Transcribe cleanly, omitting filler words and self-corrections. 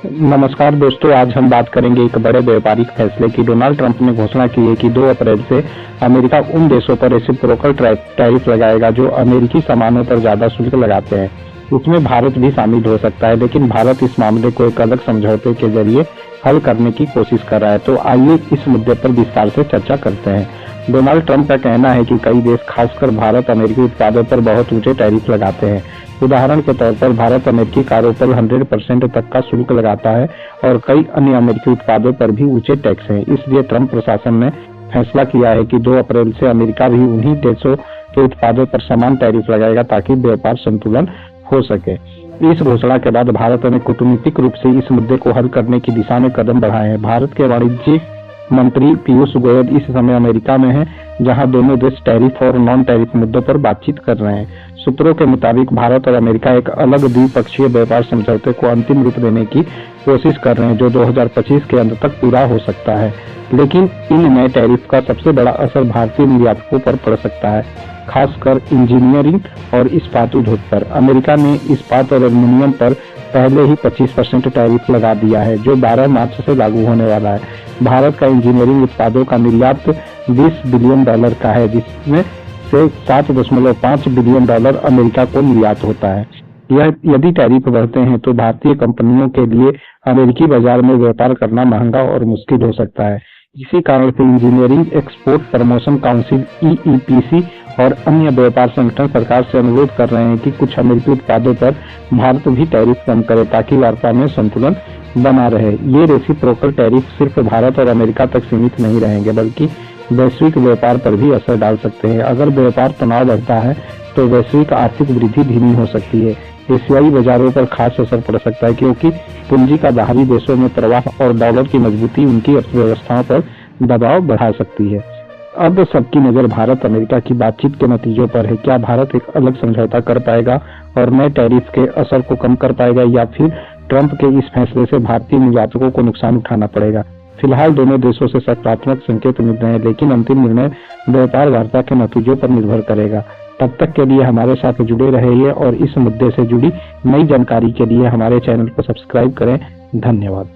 नमस्कार दोस्तों, आज हम बात करेंगे एक बड़े व्यापारिक फैसले की। डोनाल्ड ट्रंप ने घोषणा की है कि 2 अप्रैल से अमेरिका उन देशों पर रेसिप्रोकल टैरिफ लगाएगा जो अमेरिकी सामानों पर ज्यादा शुल्क लगाते हैं। इसमें भारत भी शामिल हो सकता है, लेकिन भारत इस मामले को एक अलग समझौते के जरिए हल करने की कोशिश कर रहा है। तो आइए इस मुद्दे पर विस्तार से चर्चा करते हैं। डोनाल्ड ट्रंप का कहना है कि कई देश, खासकर भारत, अमेरिकी उत्पादों पर बहुत ऊंचे टैरिफ लगाते हैं। उदाहरण के तौर पर भारत अमेरिकी कारों पर 100% तक का शुल्क लगाता है और कई अन्य अमेरिकी उत्पादों पर भी ऊंचे टैक्स हैं। इसलिए ट्रंप प्रशासन ने फैसला किया है कि 2 अप्रैल से अमेरिका भी उन्हीं देशों के उत्पादों पर समान टैरिफ लगाएगा ताकि व्यापार संतुलन हो सके। इस घोषणा के बाद भारत ने कूटनीतिक रूप से इस मुद्दे को हल करने की दिशा में कदम बढ़ाए हैं। भारत के वाणिज्य मंत्री पीयूष गोयल इस समय अमेरिका में हैं, जहां दोनों देश टैरिफ और नॉन टैरिफ मुद्दों पर बातचीत कर रहे हैं। सूत्रों के मुताबिक भारत और अमेरिका एक अलग द्विपक्षीय व्यापार समझौते को अंतिम रूप देने की कोशिश कर रहे हैं, जो 2025 के अंत तक पूरा हो सकता है। लेकिन इन नए टैरिफ का सबसे बड़ा असर भारतीय निर्यातकों पर पड़ सकता है, खासकर इंजीनियरिंग और इस्पात उद्योग पर। अमेरिका ने इस्पात और एल्युमिनियम पर पहले ही 25% टैरिफ लगा दिया है, जो 12 मार्च से लागू होने वाला है। भारत का इंजीनियरिंग उत्पादों का निर्यात $20 बिलियन का है, जिसमें से $7.5 बिलियन अमेरिका को निर्यात होता है। यदि टैरिफ बढ़ते हैं तो भारतीय कंपनियों के लिए अमेरिकी बाजार में व्यापार करना महंगा और मुश्किल हो सकता है। इसी कारण से engineering export promotion council EEPC और अन्य व्यापार संगठन सरकार से अनुरोध कर रहे हैं कि कुछ अमेरिकी उत्पादों पर भारत भी टैरिफ कम करे ताकि वार्ता में संतुलन बना रहे। ये रेसिप्रोकल टैरिफ सिर्फ भारत और अमेरिका तक सीमित नहीं रहेंगे, बल्कि वैश्विक व्यापार पर भी असर डाल सकते हैं। अगर व्यापार तनाव बढ़ता है तो वैश्विक आर्थिक वृद्धि धीमी हो सकती है। एशियाई बाजारों पर खास असर पड़ सकता है, क्योंकि पूंजी का बाहरी देशों में प्रवाह और डॉलर की मजबूती उनकी अर्थव्यवस्थाओं पर दबाव बढ़ा सकती है। अब सबकी नजर भारत अमेरिका की बातचीत के नतीजों पर है। क्या भारत एक अलग समझौता कर पाएगा और नए टैरिफ के असर को कम कर पाएगा, या फिर ट्रंप के इस फैसले से भारतीय निर्यातकों को नुकसान उठाना पड़ेगा? फिलहाल दोनों देशों से सकारात्मक संकेत मिल रहे हैं, लेकिन अंतिम निर्णय व्यापार वार्ता के नतीजों पर निर्भर करेगा। तब तक के लिए हमारे साथ जुड़े रहिए और इस मुद्दे से जुड़ी नई जानकारी के लिए हमारे चैनल को सब्सक्राइब करें। धन्यवाद।